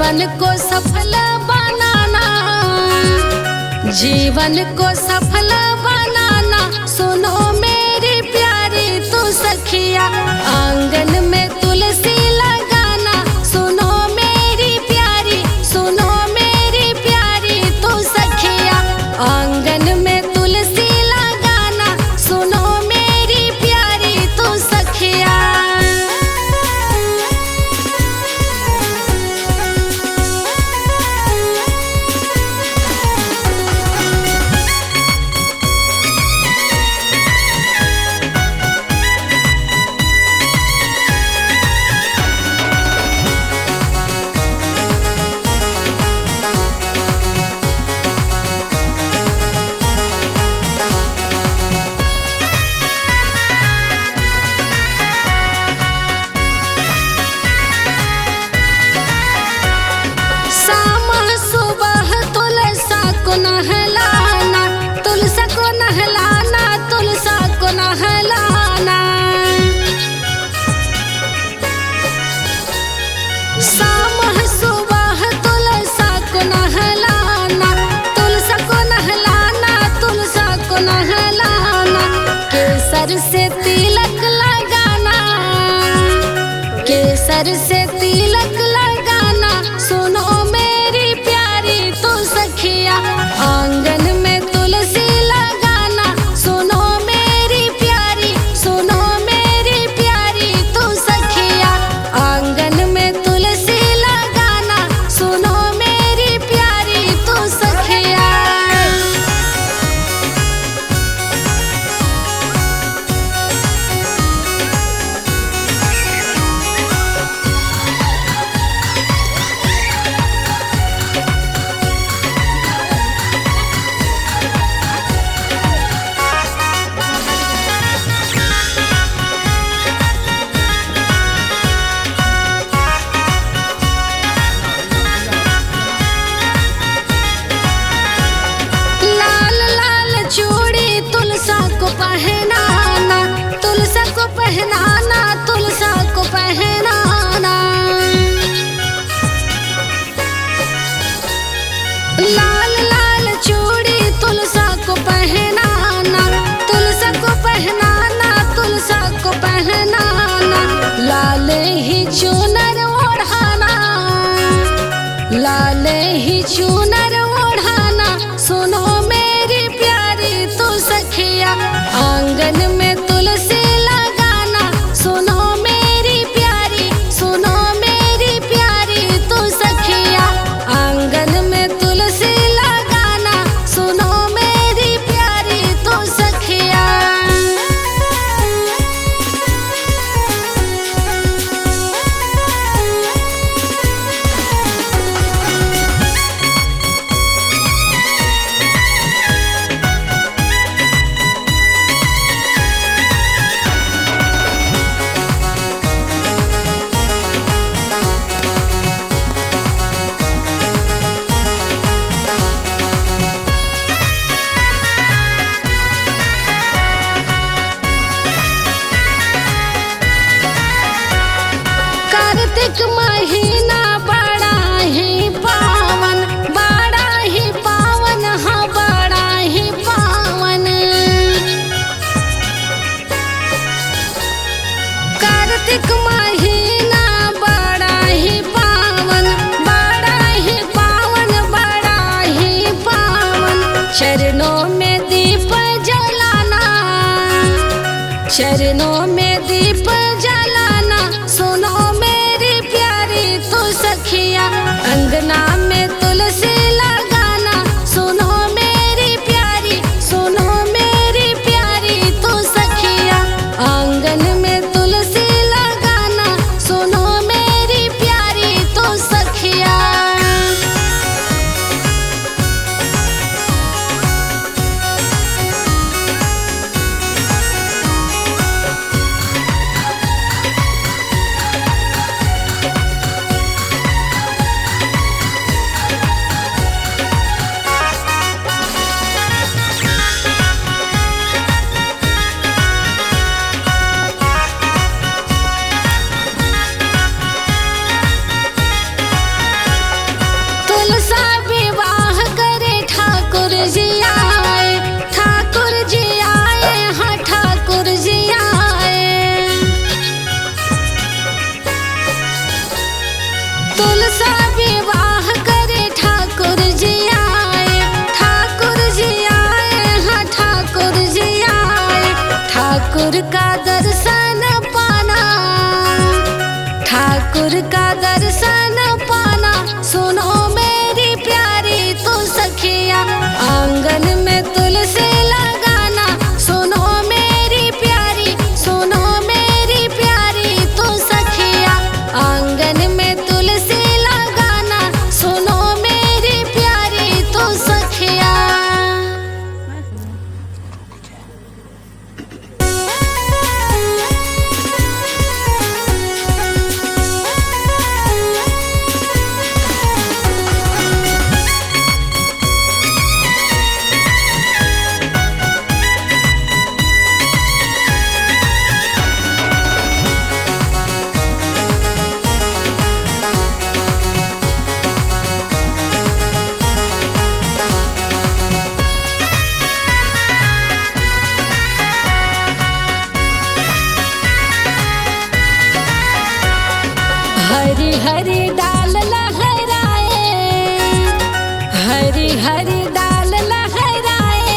जीवन को सफल बनाना, जीवन को सफल बनाना। सुनो मेरी प्यारी तू सखिया, आंगन में तुलसी लगाना। सुनो मेरी प्यारी, सुनो मेरी प्यारी तू सखिया, आंगन में तुलसी लगाना। सुनो मेरी प्यारी तू सखिया। नहलाना तुलसा को नहलाना, तुलसा को नहलाना। शाम सुबह तुलसा को नहलाना, तुलसा को नहलाना, तुलसा को नहलाना। केसर से तिलक लगाना, केसर से तिलक लगाना। सुनो मेरी प्यारी तू सखिया, आंगन में तुलसी लगाना। सुनो मेरी प्यारी, सुनो मेरी प्यारी तू सखिया, आंगन में तुलसी लगाना। सुनो मेरी प्यारी तू सखिया। तुलसा को पहनाना, तुलसा को पहनाना, तुलसा को पहनाना। लाल लाल चूड़ी तुलसा को पहनाना, तुलसा को पहनाना, तुलसा को पहनाना। लाल ही चूनर ओढ़ाना, लाल ही चूनर ओढ़ाना। सुनो मेरी प्यारी तू सखिया, आंगन में तुलसी लगाना। सुनो मेरी प्यारी, सुनो मेरी प्यारी तू सखिया, आंगन में तुलसी लगाना। सुनो मेरी प्यारी तू सखिया। कार्तिक महीना बड़ा ही पावन, बड़ा ही पावन, हाँ बड़ा ही पावन। कार्तिक महीना बड़ा ही पावन, बड़ा ही पावन, बड़ा ही पावन। चरणों में दीप जलाना, चरणों में दीप जलाना। सुनो मेरी प्यारी तू सखिया, अंगना में तुलसी लगाना। सुनो मेरी प्यारी, सुनो मेरी प्यारी तू सखिया, आंगन में तुलसी लगाना। सुनो मेरी प्यारी तू सखिया। हरी डाल लहराए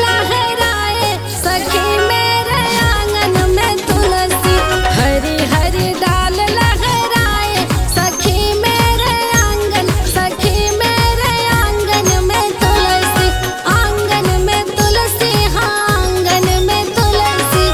लहराए सखी मेरे आंगन में तुलसी। हरी हरी डाल लहराए सखी मेरे आंगन, सखी मेरे आंगन में तुलसी। आंगन में तुलसी हाँ आंगन में तुलसी,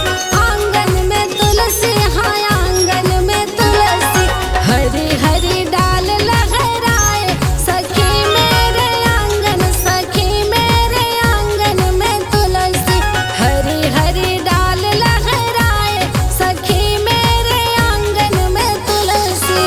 आंगन में तुलसी हाँ आंगन में तुलसी। हरी हरी डाल लहराए सखी मेरे आंगन, सखी मेरे आंगन में तुलसी। हरी हरी डाल लहराए सखी मेरे आंगन में तुलसी।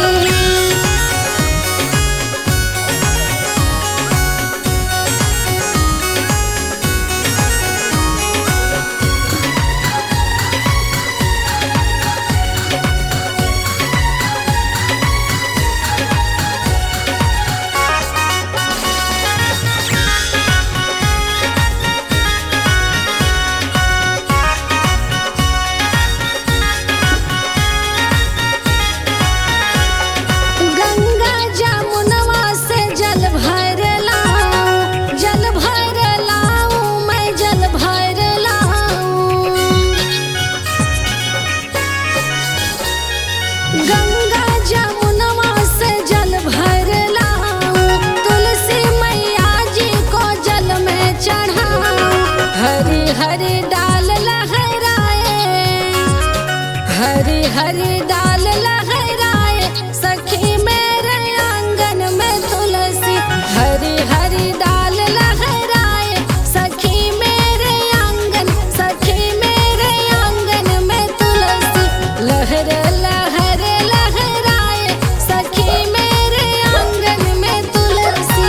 गंगा जमुनवा से जल भर लाऊं, जल भर लाऊं, मैं जल भर लाऊं। गंगा जमुनवा से जल भर लाऊं, तुलसी मैया जी को जल में चढ़ाऊं। हरी हरी डाल लहराए, हरी हरी डाल लहराए सखी मेरे आंगन में तुलसी। हरी हरी डाल लहराए सखी मेरे आंगन, सखी मेरे आंगन में तुलसी। लहर लहर लहराए सखी मेरे आंगन में तुलसी।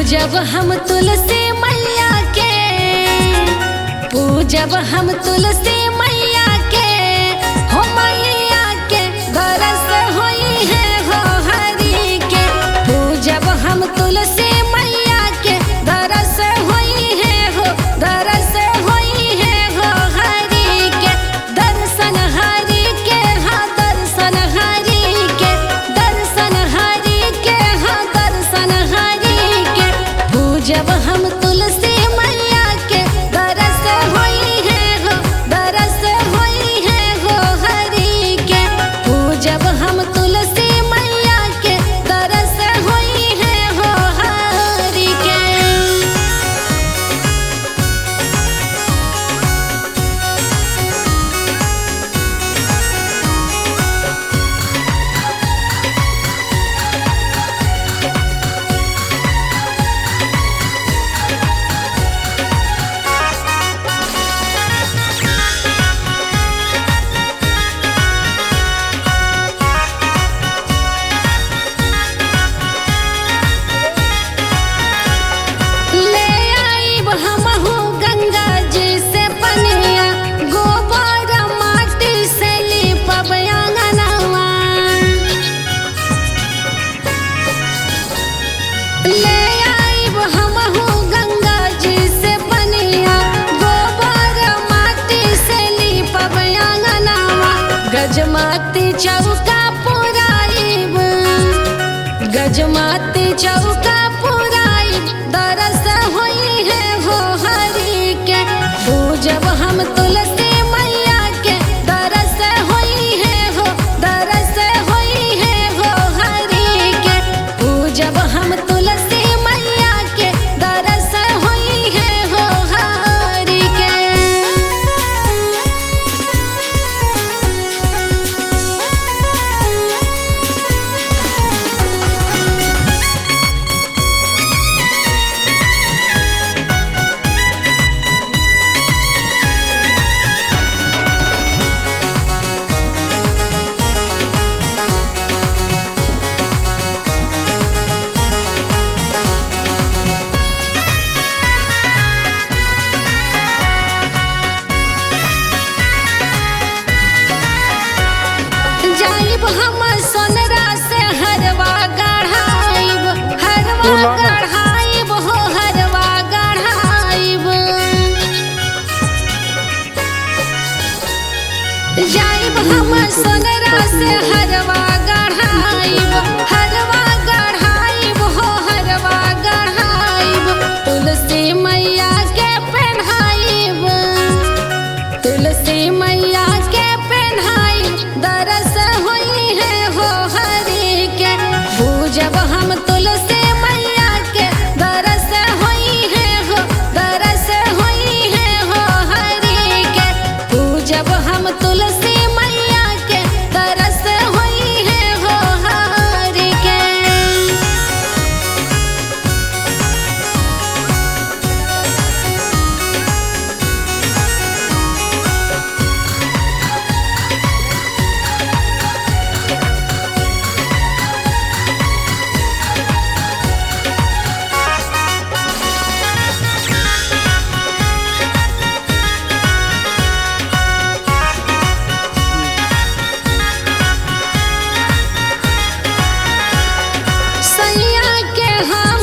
पूजब हम तुलसी मैया के, पूजब हम तुलसी मैया के, हो मैया के दरस होई है हो हरि के। पूजब हम तुलसी मैया के दरस होई है हो, दरस होई है हो हरि के। दर्शन हरि के हाँ दर्शन हरि के, दर्शन हरि के हाँ दर्शन हरि के। पूजब हम तुलसी मैया के दरस होई है हो, दरस होई है हो हरि के। पूजब हम तुलसी मैया के दरस होई है हो हरि के। ले आइब हमहू गंगा जी से पनिया, गोबर माटी से लीपब आंगनवा। ले आइब हमहू गंगा जी से पनिया, गोबर माटी से लीपब आंगनवा। गजमाती चौका पुराइब, गजमाती चौका पुराइब, दरस होई है हो हरि के। पूजब हम तुलसी मैया के दरस होई है हो, दरस होई है हो हरि के। पूजब हम तुलसी मैया के दरस होई है हो हरि के। जाइब हम सोनरा से हरवा गढ़ाइब, हरवा गढ़ाइब हो हरवा गढ़ाइब। जाइब हम सोनरा से हरवा गढ़ाइब, हरवा गढ़ाइब हो हरवा गढ़ाइब। तुलसी मैया के पहनाइब, तुलसी मैया के पहनाइब, दरस होई है हो हरि के। पूजब हम तुलसी मैया के दरस होई है हो, दरस होई है हो हरि के। पूजब हम तुलसी मैया के दरस होई है हो हरि के। सैया के हाँ